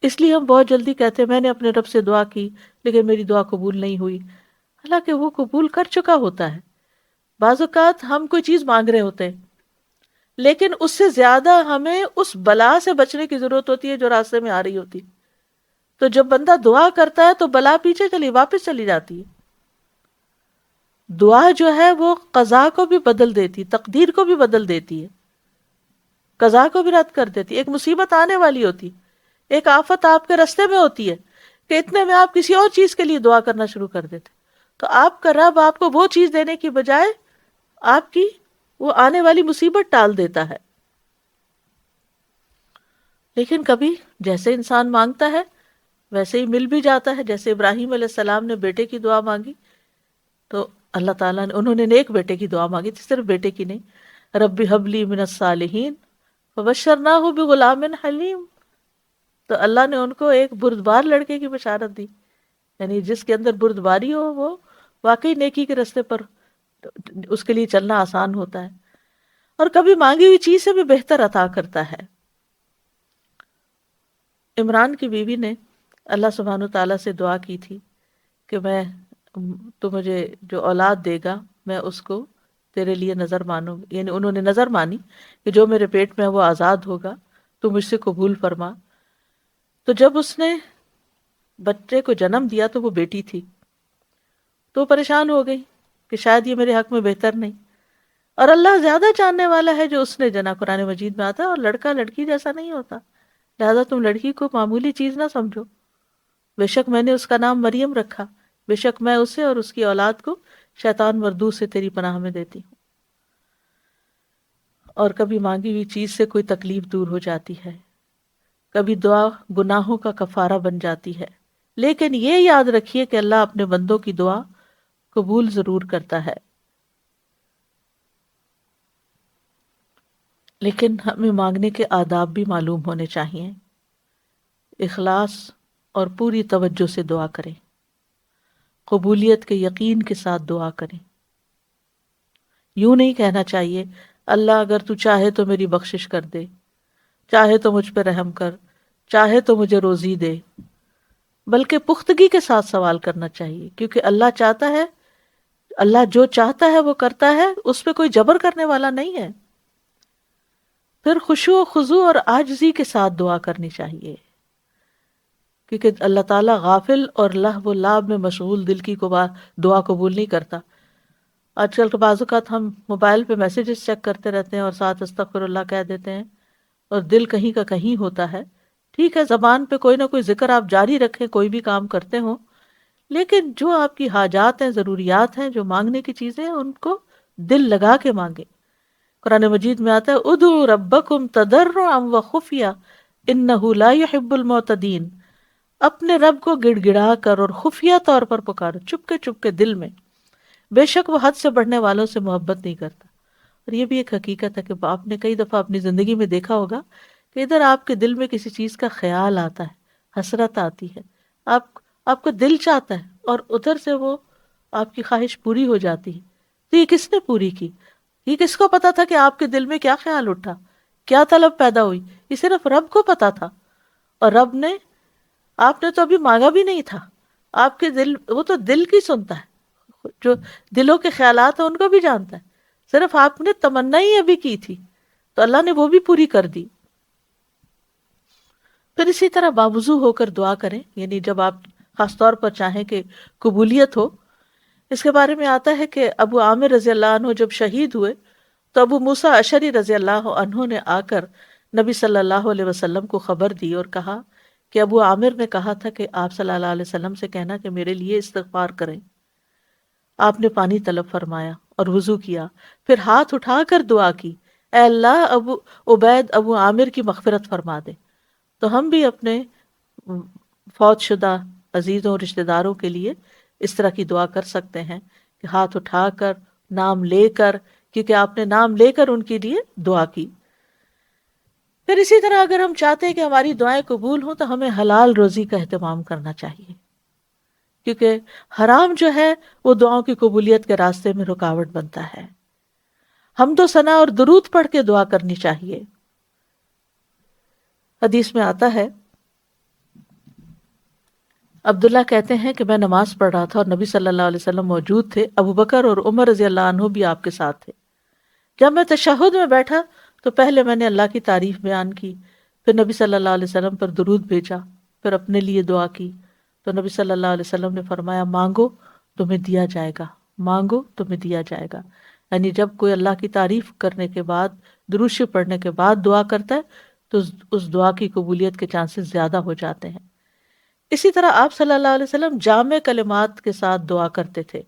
اس لیے ہم بہت جلدی کہتے ہیں میں نے اپنے رب سے دعا کی لیکن میری دعا قبول نہیں ہوئی، حالانکہ وہ قبول کر چکا ہوتا ہے۔ بعض اوقات ہم کوئی چیز مانگ رہے ہوتے ہیں، لیکن اس سے زیادہ ہمیں اس بلا سے بچنے کی ضرورت ہوتی ہے جو راستے میں آ رہی ہوتی، تو جب بندہ دعا کرتا ہے تو بلا پیچھے واپس چلی جاتی ہے۔ دعا جو ہے وہ قضا کو بھی بدل دیتی، تقدیر کو بھی بدل دیتی ہے، قضا کو بھی رد کر دیتی۔ ایک مصیبت آنے والی ہوتی، ایک آفت آپ کے راستے میں ہوتی ہے کہ اتنے میں آپ کسی اور چیز کے لیے دعا کرنا شروع کر دیتے، تو آپ کا رب آپ کو وہ چیز دینے کی بجائے آپ کی وہ آنے والی مصیبت ٹال دیتا ہے۔ لیکن کبھی جیسے انسان مانگتا ہے ویسے ہی مل بھی جاتا ہے۔ جیسے ابراہیم علیہ السلام نے بیٹے کی دعا مانگی تو اللہ تعالیٰ نے، انہوں نے نیک بیٹے کی دعا مانگی تھی، صرف بیٹے کی نہیں، رب ہب لی من الصالحین فبشرناہ بغلام حلیم، تو اللہ نے ان کو ایک بردبار لڑکے کی بشارت دی، یعنی جس کے اندر بردباری ہو وہ واقعی نیکی کے راستے پر اس کے لیے چلنا آسان ہوتا ہے، اور کبھی مانگی ہوئی چیز سے بھی بہتر عطا کرتا ہے۔ عمران کی بیوی نے اللہ سبحانہ تعالیٰ سے دعا کی تھی کہ تو مجھے جو اولاد دے گا میں اس کو تیرے لیے نظر مانوں گی، یعنی انہوں نے نظر مانی کہ جو میرے پیٹ میں وہ آزاد ہوگا تو مجھ سے قبول فرما۔ تو جب اس نے بچے کو جنم دیا تو وہ بیٹی تھی، تو پریشان ہو گئی کہ شاید یہ میرے حق میں بہتر نہیں، اور اللہ زیادہ جاننے والا ہے جو اس نے جنا، قرآن مجید میں آتا ہے، اور لڑکا لڑکی جیسا نہیں ہوتا، لہذا تم لڑکی کو معمولی چیز نہ سمجھو، بے شک میں نے اس کا نام مریم رکھا، بے شک میں اسے اور اس کی اولاد کو شیطان مردود سے تیری پناہ میں دیتی ہوں۔ اور کبھی مانگی ہوئی چیز سے کوئی تکلیف دور ہو جاتی ہے، کبھی دعا گناہوں کا کفارہ بن جاتی ہے، لیکن یہ یاد رکھیے کہ اللہ اپنے بندوں کی دعا قبول ضرور کرتا ہے۔ لیکن ہمیں مانگنے کے آداب بھی معلوم ہونے چاہیے۔ اخلاص اور پوری توجہ سے دعا کریں، قبولیت کے یقین کے ساتھ دعا کریں۔ یوں نہیں کہنا چاہیے اللہ اگر تو چاہے تو میری بخشش کر دے، چاہے تو مجھ پہ رحم کر، چاہے تو مجھے روزی دے، بلکہ پختگی کے ساتھ سوال کرنا چاہیے، کیونکہ اللہ چاہتا ہے، اللہ جو چاہتا ہے وہ کرتا ہے، اس پہ کوئی جبر کرنے والا نہیں ہے۔ پھر خشوع و خضوع اور عاجزی کے ساتھ دعا کرنی چاہیے، کیونکہ اللہ تعالیٰ غافل اور لہو و لعب میں مشغول دل کی دعا قبول نہیں کرتا۔ آج کل کے بعض اوقات ہم موبائل پہ میسیجز چیک کرتے رہتے ہیں اور ساتھ استغفر اللہ کہہ دیتے ہیں، اور دل کہیں کا کہیں ہوتا ہے۔ ٹھیک ہے زبان پہ کوئی نہ کوئی ذکر آپ جاری رکھیں، کوئی بھی کام کرتے ہوں، لیکن جو آپ کی حاجات ہیں، ضروریات ہیں، جو مانگنے کی چیزیں ہیں، ان کو دل لگا کے مانگیں۔ قرآن مجید میں آتا ہے ادعوا ربکم تضرعا وخفیہ انہ لا یحب المعتدین، اپنے رب کو گڑ گڑا کر اور خفیہ طور پر پکارو، چپ کے دل میں، بے شک وہ حد سے بڑھنے والوں سے محبت نہیں کرتا۔ اور یہ بھی ایک حقیقت ہے کہ آپ نے کئی دفعہ اپنی زندگی میں دیکھا ہوگا کہ ادھر آپ کے دل میں کسی چیز کا خیال آتا ہے، حسرت آتی ہے، آپ آپ کا دل چاہتا ہے، اور ادھر سے وہ آپ کی خواہش پوری ہو جاتی ہے، تو یہ کس نے پوری کی؟ یہ کس کو پتا تھا کہ آپ کے دل میں کیا خیال اٹھا، کیا طلب پیدا ہوئی؟ یہ صرف رب کو پتا تھا، اور رب نے، آپ نے تو ابھی مانگا بھی نہیں تھا، آپ کے دل، وہ تو دل کی سنتا ہے، جو دلوں کے خیالات ہیں ان کو بھی جانتا ہے، صرف آپ نے تمنا ہی ابھی کی تھی تو اللہ نے وہ بھی پوری کر دی۔ پھر اسی طرح باوضو ہو کر دعا کریں، یعنی جب آپ خاص طور پر چاہیں کہ قبولیت ہو۔ اس کے بارے میں آتا ہے کہ ابو عامر رضی اللہ عنہ جب شہید ہوئے تو ابو موسیٰ اشعری رضی اللہ عنہ نے آ کر نبی صلی اللہ علیہ وسلم کو خبر دی اور کہا کہ ابو عامر نے کہا تھا کہ آپ صلی اللہ علیہ وسلم سے کہنا کہ میرے لیے استغفار کریں۔ آپ نے پانی طلب فرمایا اور وضو کیا، پھر ہاتھ اٹھا کر دعا کی، اے اللہ ابو عبید ابو عامر کی مغفرت فرما دے۔ تو ہم بھی اپنے فوت شدہ عزیزوں اور رشتہ داروں کے لیے اس طرح کی دعا کر سکتے ہیں کہ ہاتھ اٹھا کر، نام لے کر، کیونکہ آپ نے نام لے کر ان کے لیے دعا کی۔ پھر اسی طرح اگر ہم چاہتے ہیں کہ ہماری دعائیں قبول ہوں تو ہمیں حلال روزی کا اہتمام کرنا چاہیے، کیونکہ حرام جو ہے وہ دعاؤں کی قبولیت کے راستے میں رکاوٹ بنتا ہے۔ حمد و ثنا اور درود پڑھ کے دعا کرنی چاہیے۔ حدیث میں آتا ہے، عبداللہ کہتے ہیں کہ میں نماز پڑھ رہا تھا اور نبی صلی اللہ علیہ وسلم موجود تھے، ابو بکر اور عمر رضی اللہ عنہ بھی آپ کے ساتھ تھے۔ جب میں تشہد میں بیٹھا تو پہلے میں نے اللہ کی تعریف بیان کی، پھر نبی صلی اللہ علیہ وسلم پر درود بھیجا، پھر اپنے لیے دعا کی۔ تو نبی صلی اللہ علیہ وسلم نے فرمایا، مانگو تمہیں دیا جائے گا، مانگو تمہیں دیا جائے گا۔ یعنی جب کوئی اللہ کی تعریف کرنے کے بعد، درود شریف پڑھنے کے بعد دعا کرتا ہے تو اس دعا کی قبولیت کے چانسز زیادہ ہو جاتے ہیں۔ اسی طرح آپ صلی اللہ علیہ وسلم جامع کلمات کے ساتھ دعا کرتے تھے،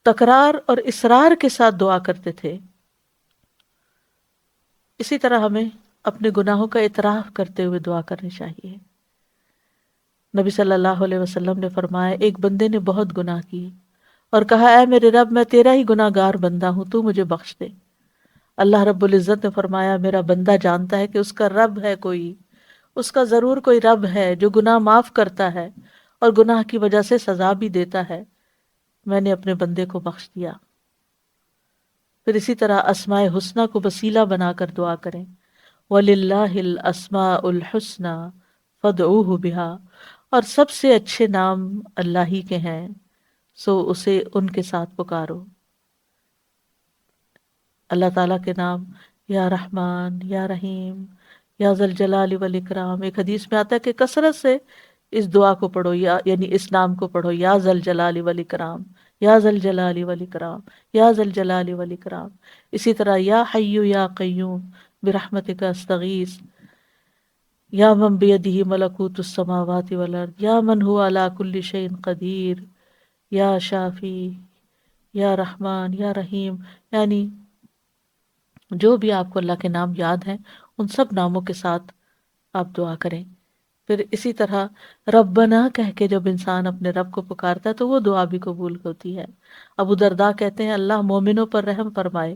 تکرار اور اصرار کے ساتھ دعا کرتے تھے۔ اسی طرح ہمیں اپنے گناہوں کا اعتراف کرتے ہوئے دعا کرنی چاہیے۔ نبی صلی اللہ علیہ وسلم نے فرمایا، ایک بندے نے بہت گناہ کیے اور کہا، اے میرے رب میں تیرا ہی گناہ گار بندہ ہوں، تو مجھے بخش دے۔ اللہ رب العزت نے فرمایا، میرا بندہ جانتا ہے کہ اس کا رب ہے کوئی، اس کا ضرور کوئی رب ہے جو گناہ معاف کرتا ہے اور گناہ کی وجہ سے سزا بھی دیتا ہے، میں نے اپنے بندے کو بخش دیا۔ پھر اسی طرح اسماء حسنہ کو وسیلہ بنا کر دعا کریں، وَلِلَّهِ الْأَسْمَاءُ الْحُسْنَى فَادْعُوهُ بِهَا، اور سب سے اچھے نام اللہ ہی کے ہیں، سو اسے ان کے ساتھ پکارو۔ اللہ تعالیٰ کے نام، یا رحمان، یا رحیم، یا ذی الجلال والاکرام، ایک حدیث میں آتا ہے کہ کثرت سے اس دعا کو پڑھو، یا یعنی اس نام کو پڑھو، یا ذی الجلال والاکرام، یا ذی الجلال والاکرام، یا ذی الجلال والاکرام۔ اسی طرح یا حی یا قیوم برحمتک استغیث، یا من بیدہ ملکوت السماوات والارض، یا من هو علی کل شیء قدیر، یا شافی، یا رحمان، یا رحیم۔ یعنی جو بھی آپ کو اللہ کے نام یاد ہیں ان سب ناموں کے ساتھ آپ دعا کریں۔ پھر اسی طرح ربنا کہہ کے جب انسان اپنے رب کو پکارتا ہے تو وہ دعا بھی قبول ہوتی ہے۔ ابو درداء کہتے ہیں، اللہ مومنوں پر رحم فرمائے،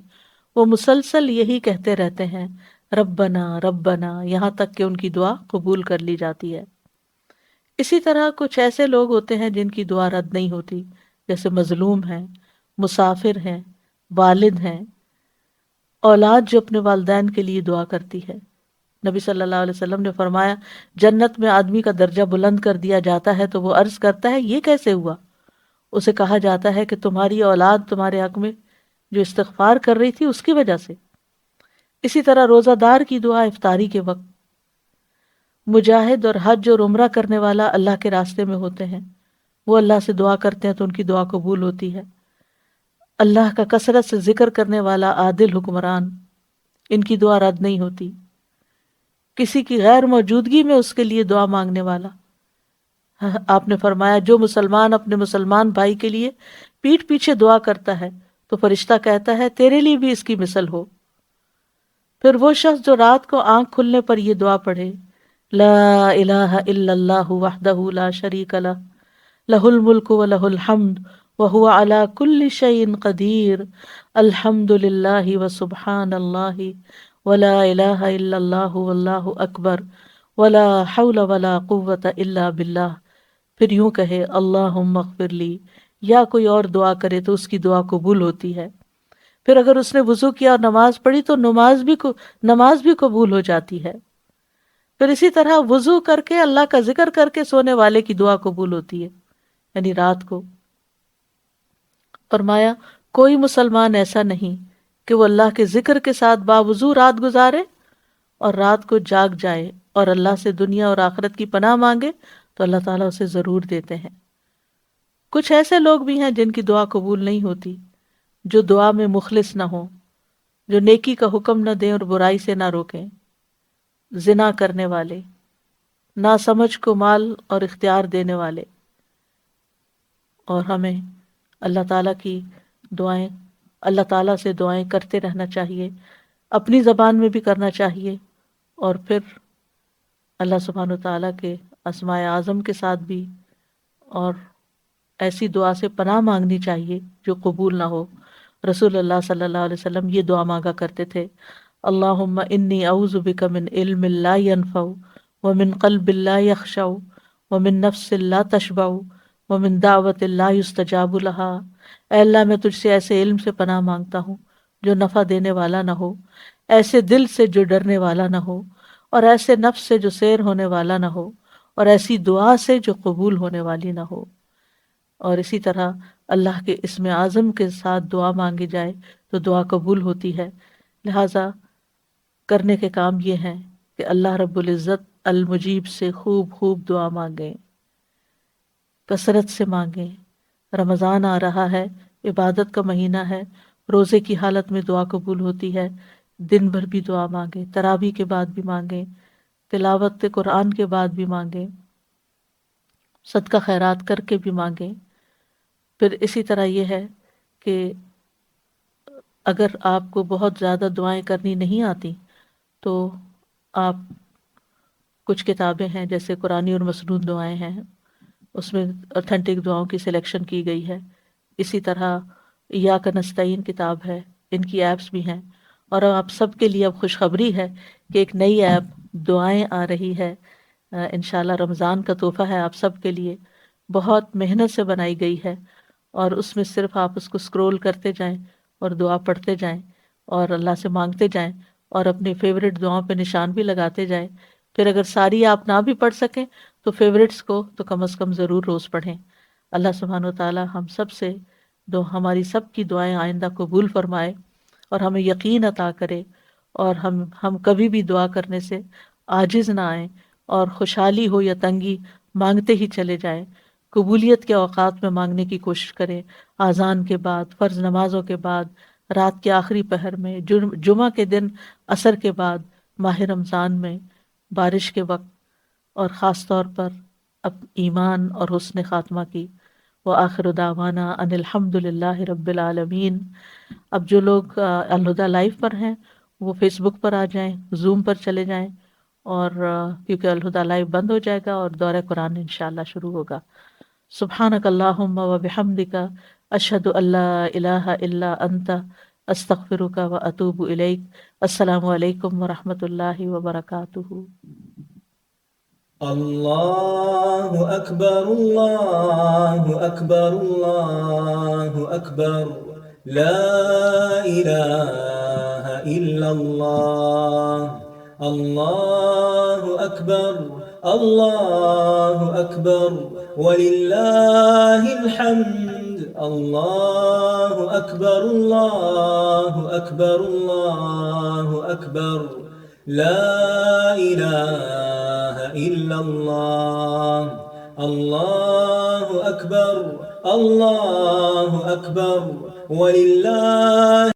وہ مسلسل یہی کہتے رہتے ہیں، ربنا ربنا، یہاں تک کہ ان کی دعا قبول کر لی جاتی ہے۔ اسی طرح کچھ ایسے لوگ ہوتے ہیں جن کی دعا رد نہیں ہوتی، جیسے مظلوم ہیں، مسافر ہیں، والد ہیں، اولاد جو اپنے والدین کے لیے دعا کرتی ہے۔ نبی صلی اللہ علیہ وسلم نے فرمایا، جنت میں آدمی کا درجہ بلند کر دیا جاتا ہے تو وہ عرض کرتا ہے، یہ کیسے ہوا؟ اسے کہا جاتا ہے کہ تمہاری اولاد تمہارے حق میں جو استغفار کر رہی تھی اس کی وجہ سے۔ اسی طرح روزہ دار کی دعا افطاری کے وقت، مجاہد اور حج اور عمرہ کرنے والا اللہ کے راستے میں ہوتے ہیں، وہ اللہ سے دعا کرتے ہیں تو ان کی دعا قبول ہوتی ہے۔ اللہ کا کثرت سے ذکر کرنے والا عادل حکمران، ان کی دعا رد نہیں ہوتی۔ کسی کی غیر موجودگی میں اس کے لیے دعا مانگنے والا، آپ نے فرمایا، جو مسلمان اپنے مسلمان بھائی کے لیے پیٹھ پیچھے دعا کرتا ہے تو فرشتہ کہتا ہے تیرے لیے بھی اس کی مثل ہو۔ پھر وہ شخص جو رات کو آنکھ کھلنے پر یہ دعا پڑھے، لا الہ الا اللہ وحدہ لا شریک لہ، لہ الملک و لہ الحمد وهو على كل شيء قدير الحمد لله وسبحان الله ولا إله إلا الله والله أكبر ولا حول ولا قوة إلا بالله. پھر یوں کہے اللہم اغفر لی، یا کوئی اور دعا کرے تو اس کی دعا قبول ہوتی ہے. پھر اگر اس نے وضو کیا اور نماز پڑھی تو نماز بھی قبول ہو جاتی ہے. پھر اسی طرح وضو کر کے اللہ کا ذکر کر کے سونے والے کی دعا قبول ہوتی ہے، یعنی رات کو. فرمایا کوئی مسلمان ایسا نہیں کہ وہ اللہ کے ذکر کے ساتھ باوضو رات گزارے اور رات کو جاگ جائے اور اللہ سے دنیا اور آخرت کی پناہ مانگے تو اللہ تعالیٰ اسے ضرور دیتے ہیں. کچھ ایسے لوگ بھی ہیں جن کی دعا قبول نہیں ہوتی، جو دعا میں مخلص نہ ہوں، جو نیکی کا حکم نہ دیں اور برائی سے نہ روکیں، زنا کرنے والے، ناسمجھ کو مال اور اختیار دینے والے. اور ہمیں اللہ تعالیٰ کی دعائیں، اللہ تعالیٰ سے دعائیں کرتے رہنا چاہیے، اپنی زبان میں بھی کرنا چاہیے، اور پھر اللہ سبحانہ و تعالیٰ کے اسماء اعظم کے ساتھ بھی، اور ایسی دعا سے پناہ مانگنی چاہیے جو قبول نہ ہو. رسول اللہ صلی اللہ علیہ وسلم یہ دعا مانگا کرتے تھے، اللہم انی اعوذ بک من علم لا ینفع ومن قلب لا یخشع ومن نفس لا تشبع ومن دعوت لا یستجاب لها. اے اللہ میں تجھ سے ایسے علم سے پناہ مانگتا ہوں جو نفع دینے والا نہ ہو، ایسے دل سے جو ڈرنے والا نہ ہو، اور ایسے نفس سے جو سیر ہونے والا نہ ہو، اور ایسی دعا سے جو قبول ہونے والی نہ ہو. اور اسی طرح اللہ کے اسم اعظم کے ساتھ دعا مانگی جائے تو دعا قبول ہوتی ہے. لہٰذا کرنے کے کام یہ ہیں کہ اللہ رب العزت المجیب سے خوب خوب دعا مانگیں، کثرت سے مانگیں. رمضان آ رہا ہے، عبادت کا مہینہ ہے، روزے کی حالت میں دعا قبول ہوتی ہے. دن بھر بھی دعا مانگیں، تراویح کے بعد بھی مانگیں، تلاوت قرآن کے بعد بھی مانگیں، صدقہ خیرات کر کے بھی مانگیں. پھر اسی طرح یہ ہے کہ اگر آپ کو بہت زیادہ دعائیں کرنی نہیں آتی تو آپ کچھ کتابیں ہیں جیسے قرآنی اور مسنون دعائیں ہیں، اس میں اوتھینٹک دعاؤں کی سلیکشن کی گئی ہے. اسی طرح ایاک نستعین کتاب ہے، ان کی ایپس بھی ہیں. اور آپ سب کے لیے اب خوشخبری ہے کہ ایک نئی ایپ دعائیں آ رہی ہے، انشاءاللہ رمضان کا تحفہ ہے آپ سب کے لیے. بہت محنت سے بنائی گئی ہے، اور اس میں صرف آپ اس کو سکرول کرتے جائیں اور دعا پڑھتے جائیں اور اللہ سے مانگتے جائیں اور اپنی فیوریٹ دعاؤں پہ نشان بھی لگاتے جائیں. پھر اگر ساری آپ نہ بھی پڑھ سکیں تو فیوریٹس کو تو کم از کم ضرور روز پڑھیں. اللہ سبحانہ و تعالی ہم سب سے ہماری سب کی دعائیں آئندہ قبول فرمائے اور ہمیں یقین عطا کرے، اور ہم کبھی بھی دعا کرنے سے عاجز نہ آئیں، اور خوشحالی ہو یا تنگی مانگتے ہی چلے جائیں. قبولیت کے اوقات میں مانگنے کی کوشش کریں، اذان کے بعد، فرض نمازوں کے بعد، رات کے آخری پہر میں، جمعہ کے دن عصر کے بعد، ماہ رمضان میں، بارش کے وقت، اور خاص طور پر ایمان اور حسن خاتمہ کی. وآخر دعوانا ان الحمد للہ رب العالمین. اب جو لوگ الہدیٰ لائیو پر ہیں وہ فیس بک پر آ جائیں، زوم پر چلے جائیں، اور کیونکہ الہدیٰ لائیو بند ہو جائے گا اور دورہ قرآن انشاءاللہ شروع ہوگا. سبحانک اللہم و بحمدک اشہد ان لا الہ الا انت استغفرک و اتوب الیک. السلام علیکم ورحمۃ اللہ وبرکاتہ. اللہ اکبر اللہ اکبر اللہ اکبر لا الہ الا اللہ اللہ اکبر اللہ اکبر وللہ الحمد اللہ اکبر اللہ اکبر اللہ اکبر لا الہ الا اللہ اللہ اکبر وللہ